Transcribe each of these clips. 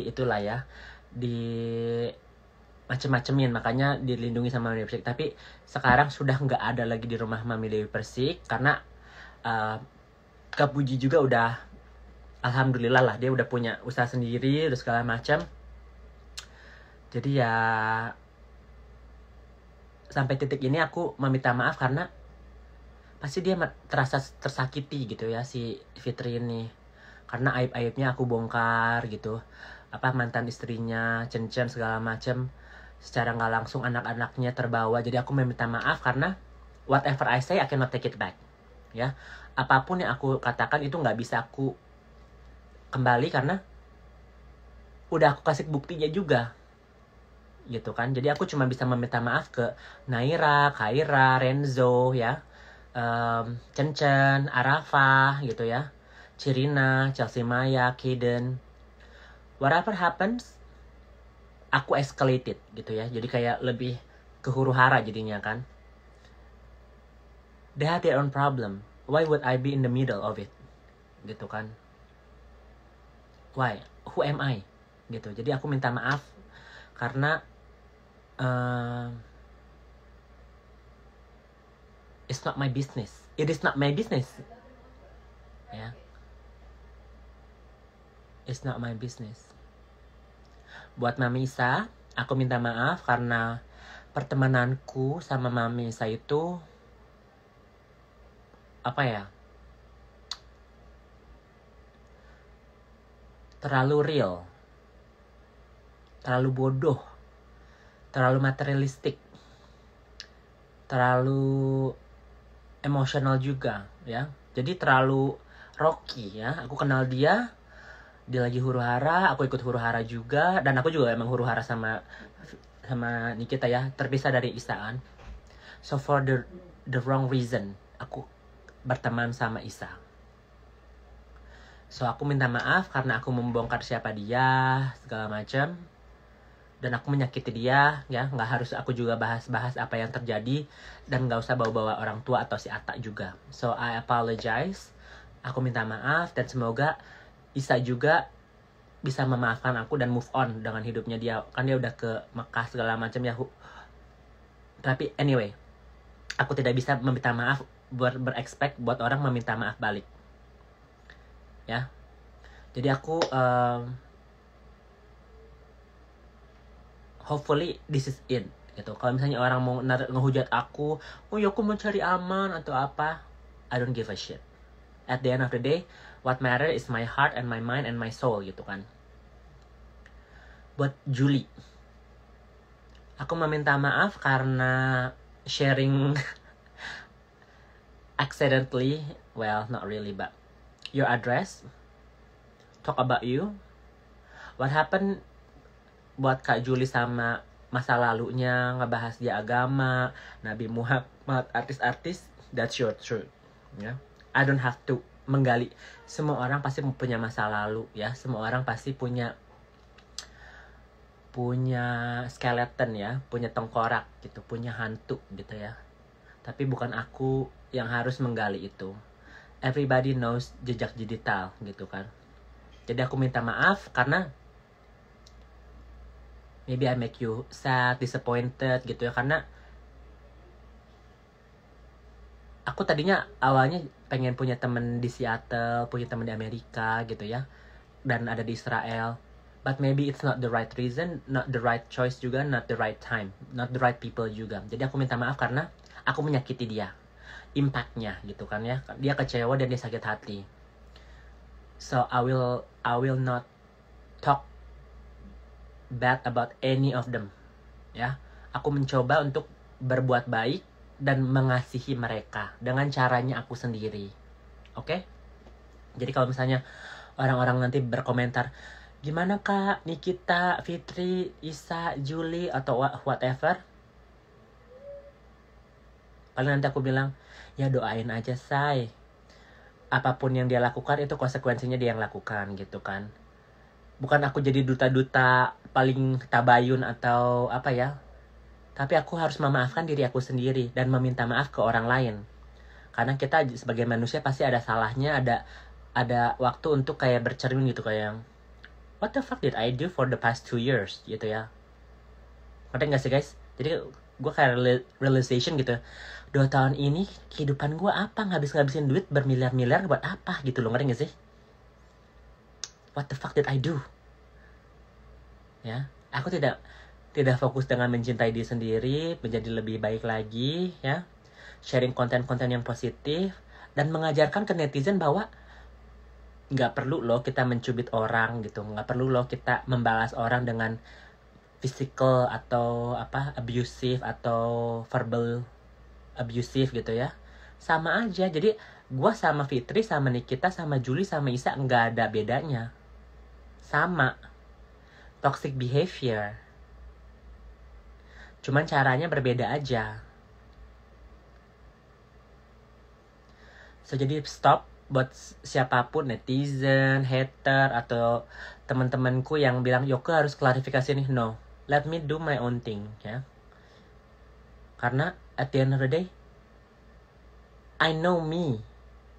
itulah ya, di macem-macemin, makanya dilindungi sama Mami Dewi Persik. Tapi sekarang sudah nggak ada lagi di rumah Mami Dewi Persik karena Kak Puji juga udah, alhamdulillah lah, dia udah punya usaha sendiri, udah segala macam. Jadi ya sampai titik ini aku meminta maaf karena pasti dia terasa tersakiti gitu ya si Fitri ini, karena aib-aibnya aku bongkar gitu, apa mantan istrinya, Chen segala macem, secara nggak langsung anak-anaknya terbawa. Jadi aku meminta maaf karena whatever I say I cannot take it back ya, apapun yang aku katakan itu nggak bisa aku kembali karena udah aku kasih buktinya juga gitu kan. Jadi aku cuma bisa meminta maaf ke Naira, Kaira, Renzo ya, Chen, Arafah gitu ya, Cirina, Chelsea Maya, Kaden. Whatever happens, aku escalated gitu ya. Jadi kayak lebih ke huru-hara jadinya kan. They have their own problem. Why would I be in the middle of it? Gitu kan. Why? Who am I? Gitu. Jadi aku minta maaf karena it's not my business. It is not my business. Ya. It's not my business. Buat Mami Isa, aku minta maaf karena pertemananku sama Mami Isa itu apa ya? Terlalu real. Terlalu bodoh. Terlalu materialistik. Terlalu emosional juga ya. Jadi terlalu Rocky ya. Aku kenal dia lagi huru-hara, aku ikut huru-hara juga, dan aku juga emang huru-hara sama Nikita ya, terpisah dari Isaan. So for the wrong reason, aku berteman sama Isa. So aku minta maaf karena aku membongkar siapa dia, segala macam. Dan aku menyakiti dia, ya nggak harus aku juga bahas-bahas apa yang terjadi, dan nggak usah bawa-bawa orang tua atau si Atta juga. So I apologize, aku minta maaf, dan semoga Isa juga bisa memaafkan aku dan move on dengan hidupnya dia. Kan dia udah ke Mekah segala macam ya. Tapi anyway, aku tidak bisa meminta maaf berexpect buat orang meminta maaf balik. Ya. Jadi aku hopefully this is it gitu. Kalau misalnya orang mau ngehujat aku, oh ya aku mau cari aman atau apa, I don't give a shit. At the end of the day, what matter is my heart and my mind and my soul gitu kan. Buat Julie, aku meminta maaf karena sharing accidentally, well not really but your address, talk about you, what happened buat Kak Julie sama masa lalunya, ngebahas dia agama, Nabi Muhammad, artis-artis, that's your truth ya. I don't have to menggali. Semua orang pasti punya masa lalu ya. Semua orang pasti punya skeleton ya, punya tengkorak gitu, punya hantu gitu ya. Tapi bukan aku yang harus menggali itu. Everybody knows jejak digital gitu kan. Jadi aku minta maaf karena maybe I make you sad, disappointed gitu ya, karena aku tadinya awalnya pengen punya temen di Seattle, punya temen di Amerika gitu ya, dan ada di Israel. But maybe it's not the right reason, not the right choice juga, not the right time, not the right people juga. Jadi aku minta maaf karena aku menyakiti dia, impactnya gitu kan ya. Dia kecewa dan dia sakit hati. So I will not talk bad about any of them ya. Aku mencoba untuk berbuat baik dan mengasihi mereka dengan caranya aku sendiri. Oke? Jadi kalau misalnya orang-orang nanti berkomentar, gimana Kak, Nikita, Fitri, Isa, Julie, atau whatever, paling nanti aku bilang, ya doain aja say. Apapun yang dia lakukan itu konsekuensinya dia yang lakukan gitu kan. Bukan aku jadi duta-duta paling tabayun atau apa ya. Tapi aku harus memaafkan diri aku sendiri dan meminta maaf ke orang lain. Karena kita sebagai manusia pasti ada salahnya, ada waktu untuk kayak bercermin gitu, kayak what the fuck did I do for the past 2 years gitu ya. Ngerti gak sih guys? Jadi gue kayak realization gitu, 2 tahun ini kehidupan gue apa, ngabisin duit bermiliar-miliar buat apa gitu loh, ngerti gak sih? What the fuck did I do? Ya, aku tidak fokus dengan mencintai diri sendiri, menjadi lebih baik lagi ya, sharing konten-konten yang positif, dan mengajarkan ke netizen bahwa nggak perlu loh kita mencubit orang gitu, nggak perlu loh kita membalas orang dengan physical atau abusive atau verbal abusive gitu ya. Sama aja. Jadi gue sama Fitri, sama Nikita, sama Juli, sama Isa nggak ada bedanya. Sama. Toxic behavior. Cuman caranya berbeda aja. So jadi stop buat siapapun, netizen, hater, atau teman-temanku yang bilang Yoko harus klarifikasi nih. No, let me do my own thing ya. Karena at the end of the day, I know me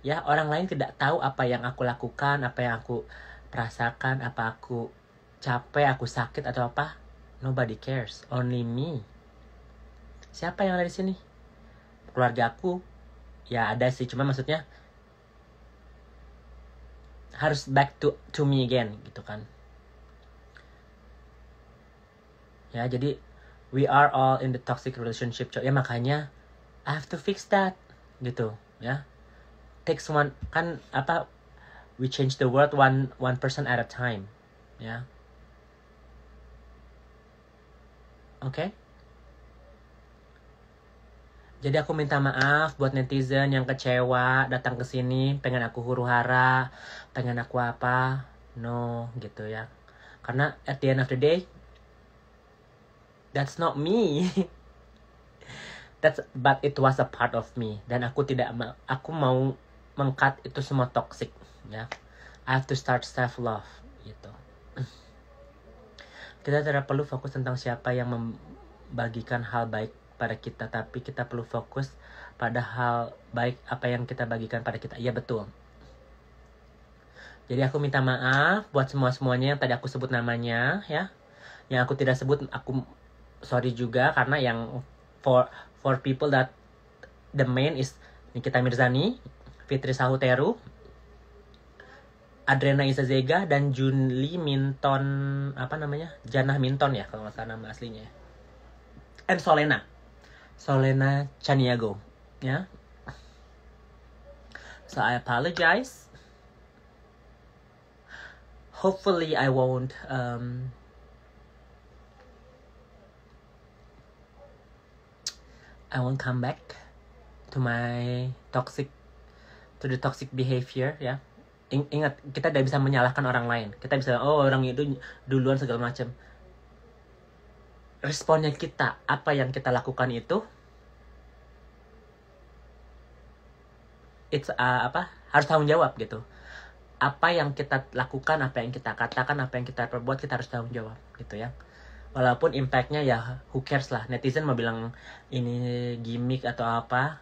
ya. Orang lain tidak tahu apa yang aku lakukan, apa yang aku rasakan, apa aku capek, aku sakit atau apa. Nobody cares, only me. Siapa yang ada di sini? Keluarga aku ya ada sih, cuma maksudnya harus back to me again gitu kan ya. Jadi we are all in the toxic relationship ya, makanya I have to fix that gitu ya. Takes one, kan we change the world one person at a time ya. Oke. Jadi aku minta maaf buat netizen yang kecewa datang ke sini pengen aku huru-hara, pengen aku apa. No, gitu ya. Karena at the end of the day, that's not me. But it was a part of me. Dan aku mau meng-cut itu semua toxic ya. I have to start self-love gitu. Kita tidak perlu fokus tentang siapa yang membagikan hal baik pada kita, tapi kita perlu fokus pada hal baik apa yang kita bagikan pada kita. Iya betul. Jadi aku minta maaf buat semuanya yang tadi aku sebut namanya ya. Yang aku tidak sebut, aku sorry juga, karena yang for people that the main is Nikita Mirzani, Fitri Sahuteru, Adrena Isazega, dan Junli Minton, Janah Minton ya kalau nggak salah nama aslinya. And Solena Chaniago ya. So I apologize. Hopefully I won't come back to the toxic behavior ya. Ingat, kita tidak bisa menyalahkan orang lain. Kita bisa orang itu duluan segala macam. Responnya kita, apa yang kita lakukan itu harus tanggung jawab gitu. Apa yang kita lakukan, apa yang kita katakan, apa yang kita perbuat, kita harus tanggung jawab gitu ya. Walaupun impactnya ya who cares lah. Netizen mau bilang ini gimmick atau apa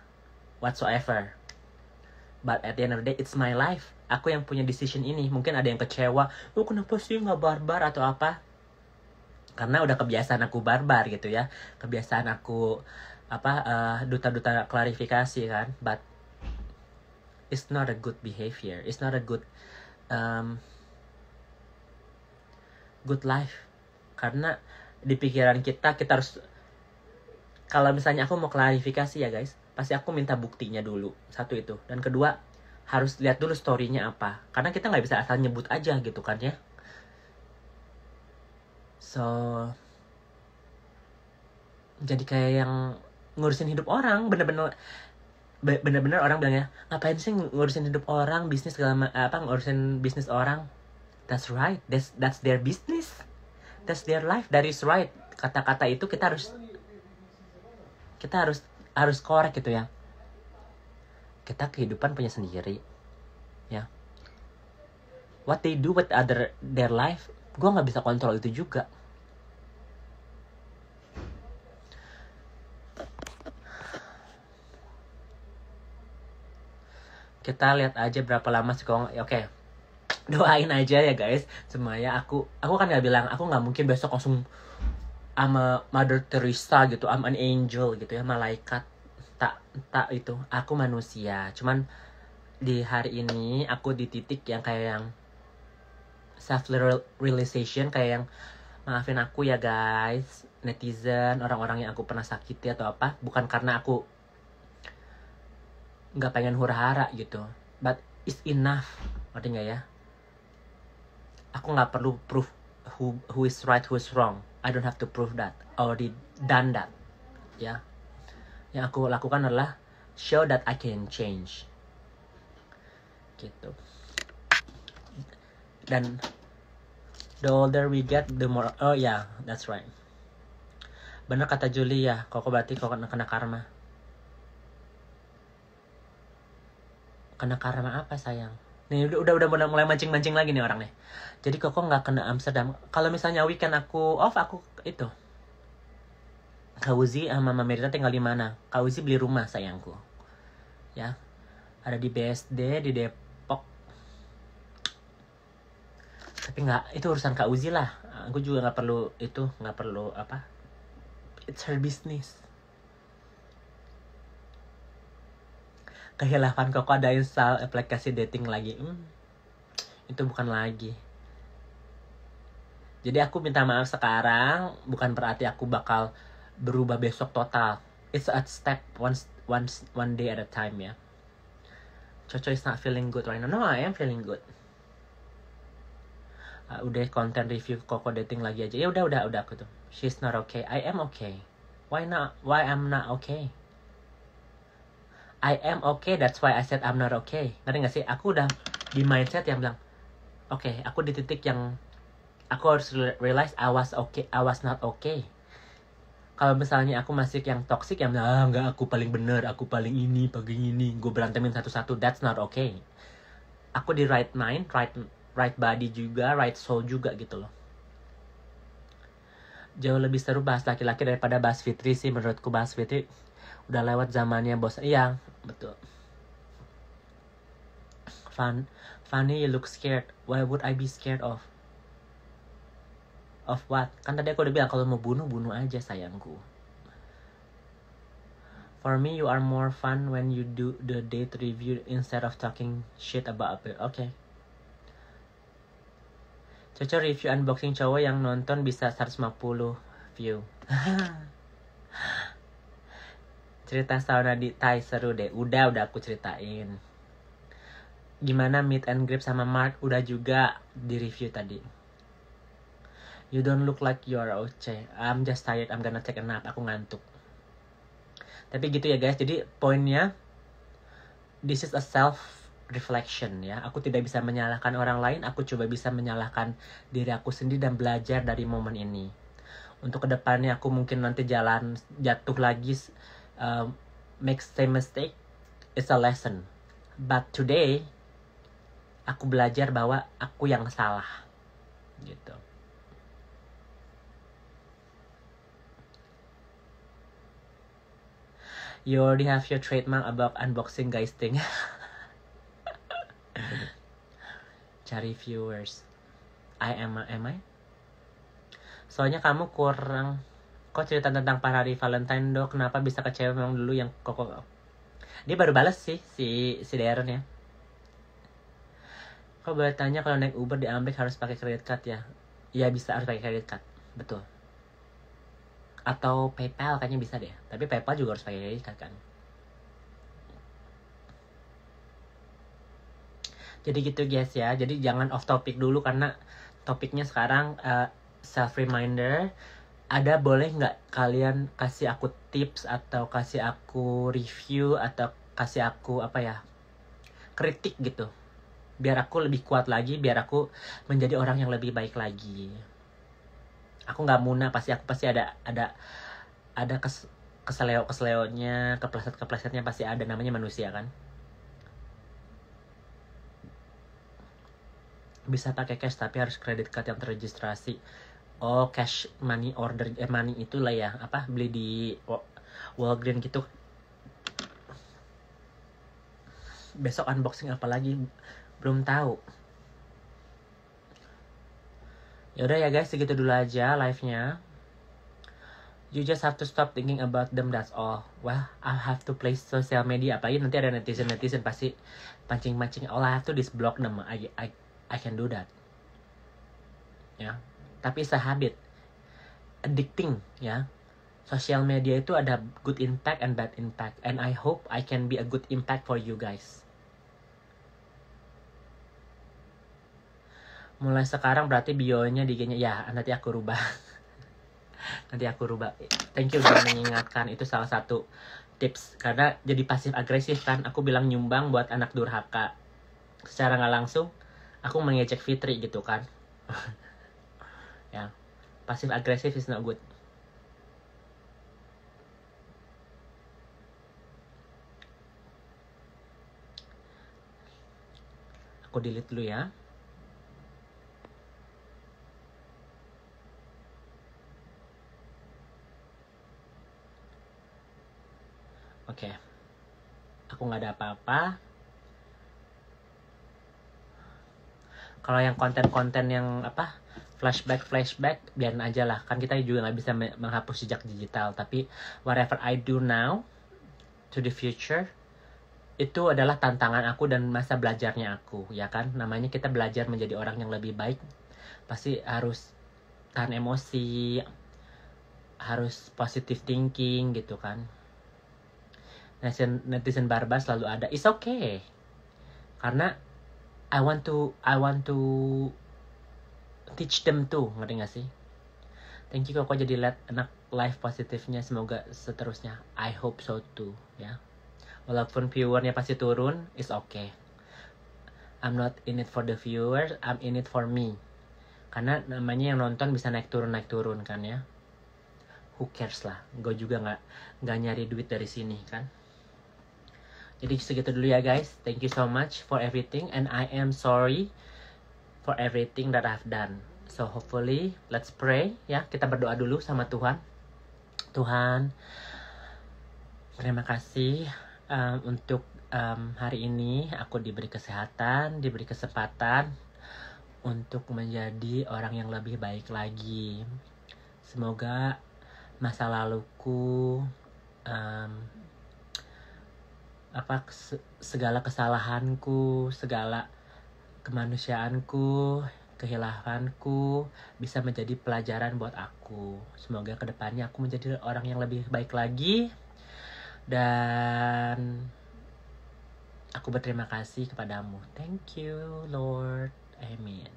whatsoever, but at the end of the day it's my life. Aku yang punya decision ini. Mungkin ada yang kecewa, kenapa sih nggak barbar atau apa. Karena udah kebiasaan aku barbar gitu ya. Kebiasaan aku duta-duta klarifikasi kan. But it's not a good behavior. It's not a good good life. Karena di pikiran kita harus, kalau misalnya aku mau klarifikasi ya guys, pasti aku minta buktinya dulu. Satu itu. Dan kedua, harus lihat dulu story-nya apa. Karena kita nggak bisa asal nyebut aja gitu kan ya. So, jadi kayak yang ngurusin hidup orang, bener-bener orang bilangnya, ngapain sih ngurusin hidup orang, bisnis ngurusin bisnis orang. That's right, that's their business, that's their life, that is right. Kata-kata itu kita harus korek gitu ya. Kita kehidupan punya sendiri ya. What they do with their life, gue nggak bisa kontrol itu juga. Kita lihat aja berapa lama sih. Oke. Doain aja ya guys semuanya. Aku kan nggak bilang, aku nggak mungkin besok langsung sama Mother Teresa gitu, I'm an angel gitu ya, malaikat. Tak itu, aku manusia. Cuman di hari ini aku di titik yang kayak yang self realization, kayak yang maafin aku ya guys, netizen, orang-orang yang aku pernah sakiti atau apa, bukan karena aku nggak pengen hura-hara gitu, but it's enough, ngerti nggak ya? Aku nggak perlu proof who is right, who is wrong. I don't have to prove that. Already done that. Ya. Yang aku lakukan adalah show that I can change. Gitu. Dan the older we get, the more, oh yeah, that's right. Bener kata Julie ya, kok berarti kok kena karma. Kena karma apa sayang? Nih udah mulai mancing-mancing lagi nih orang nih. Jadi kok nggak kena Amsterdam. Kalau misalnya weekend aku off, aku itu. Kak Uzi sama Mama Merita tinggal di mana? Kak Uzi beli rumah sayangku. Ya. Ada di BSD di Depok. Tapi nggak, itu urusan Kak Uzi lah. Aku juga nggak perlu itu, nggak perlu apa. It's her business. Kehilafan kok ada install aplikasi dating lagi. Itu bukan lagi. Jadi aku minta maaf sekarang, bukan berarti aku bakal berubah besok total. It's a step one day at a time ya. Coco is not feeling good right now. No, I am feeling good. Udah konten review Koko dating lagi aja. Ya udah aku tuh. She's not okay. I am okay. Why not? Why I'm not okay? I am okay. That's why I said I'm not okay. Ngerti gak sih? Aku udah di mindset yang bilang, oke, aku di titik yang aku harus realize I was okay, I was not okay. Kalau misalnya aku masih yang toxic, yang bilang, enggak, aku paling bener, aku paling ini, gue berantemin satu-satu, that's not okay. Aku di right mind, right body juga, right soul juga gitu loh. Jauh lebih seru bahas laki-laki daripada bahas Fitri sih, menurutku bahas Fitri udah lewat zamannya bos. Iya, betul. Funny, you look scared. Why would I be scared of? Of what? Kan tadi aku udah bilang kalau mau bunuh aja sayangku. For me, you are more fun when you do the date review instead of talking shit about it. Okay. Coco review unboxing cowok yang nonton bisa 150 view. Cerita sauna di Thai seru deh. Udah aku ceritain. Gimana meet and greet sama Mark, udah juga di review tadi. You don't look like you are okay. I'm just tired, I'm gonna take a nap. Aku ngantuk. Tapi gitu ya guys, jadi poinnya, this is a self-reflection ya. Aku tidak bisa menyalahkan orang lain, aku coba bisa menyalahkan diri aku sendiri dan belajar dari momen ini. Untuk kedepannya aku mungkin nanti jatuh lagi, make same mistake, it's a lesson. But today, aku belajar bahwa aku yang salah. Gitu. You already have your trademark about unboxing guys thing. Cari viewers. Am I? Soalnya kamu kurang. Kok cerita tentang hari Valentine dok? Kenapa bisa kecewa memang dulu yang kok? Dia baru balas sih si Darren ya. Kok boleh tanya kalau naik Uber di Amerika harus pakai credit card ya? Iya bisa, harus pakai credit card. Betul. Atau PayPal kayaknya bisa deh. Tapi PayPal juga harus pakai credit card kan. Jadi gitu guys ya. Jadi jangan off topic dulu karena topiknya sekarang self reminder. Ada boleh nggak kalian kasih aku tips atau kasih aku review atau kasih aku apa ya, kritik gitu, biar aku lebih kuat lagi, biar aku menjadi orang yang lebih baik lagi. Aku nggak muna, pasti ada keseleo-keseleonya, kepleset-keplesetnya pasti ada, namanya manusia kan. Bisa pakai cash tapi harus credit card yang terregistrasi. Oh, cash money order, money itulah ya, apa, beli di Walgreens gitu. Besok unboxing apa lagi? Belum tahu. Yaudah ya guys, segitu dulu aja live-nya. You just have to stop thinking about them, that's all. Well, I'll have to play social media. Apalagi nanti ada netizen pasti pancing-pancing. All I have to is block them. I can do that. Ya. Tapi it's a habit. Addicting, ya. Social media itu ada good impact and bad impact. And I hope I can be a good impact for you guys. Mulai sekarang berarti bionya di IG-nya. Ya, nanti aku rubah. Thank you udah mengingatkan. Itu salah satu tips. Karena jadi pasif agresif kan. Aku bilang nyumbang buat anak durhaka. Secara gak langsung aku mengejek Fitri gitu kan. Ya, pasif agresif is not good. Aku delete dulu ya. Oke. Aku nggak ada apa-apa. Kalau yang konten-konten yang apa flashback biarin aja lah, kan kita juga nggak bisa menghapus jejak digital. Tapi whatever I do now to the future itu adalah tantangan aku dan masa belajarnya aku, ya kan. Namanya kita belajar menjadi orang yang lebih baik, pasti harus tahan emosi, harus positive thinking gitu kan. Netizen barbas selalu ada. It's okay. Karena I want to teach them too, ngerti gak sih? Thank you kok jadi lihat anak live positifnya, semoga seterusnya. I hope so too, ya. Walaupun viewernya pasti turun, it's okay. I'm not in it for the viewers, I'm in it for me. Karena namanya yang nonton bisa naik turun kan ya. Who cares lah, gue juga nggak nyari duit dari sini kan. Jadi segitu dulu ya guys. Thank you so much for everything, and I am sorry for everything that I've done. So hopefully let's pray ya. Kita berdoa dulu sama Tuhan. Tuhan, terima kasih untuk hari ini aku diberi kesehatan, diberi kesempatan untuk menjadi orang yang lebih baik lagi. Semoga masa laluku, segala kesalahanku, segala kemanusiaanku, kehilafanku bisa menjadi pelajaran buat aku. Semoga kedepannya aku menjadi orang yang lebih baik lagi. Dan aku berterima kasih kepadamu. Thank you, Lord. Amen.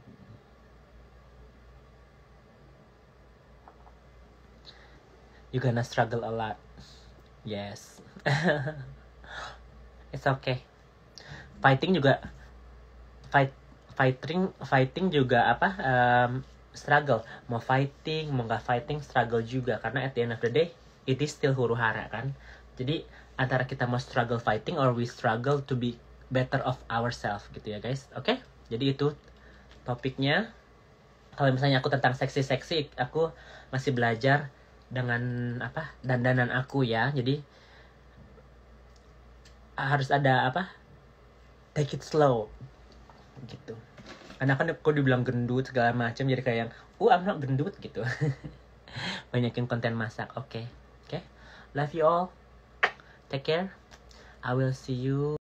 You're gonna struggle a lot. Yes. It's okay. Fighting juga juga struggle. Mau fighting, mau nggak fighting, struggle juga. Karena at the end of the day, it is still huru-hara kan. Jadi antara kita mau struggle fighting or we struggle to be better of ourselves gitu ya guys. Oke? Jadi itu topiknya. Kalau misalnya aku tentang seksi-seksi, aku masih belajar dengan dandanan aku ya. Jadi harus ada take it slow gitu. Karena kan aku dibilang gendut segala macam, jadi kayak yang I'm not gendut gitu. Banyakin konten masak. Oke. Love you all. Take care. I will see you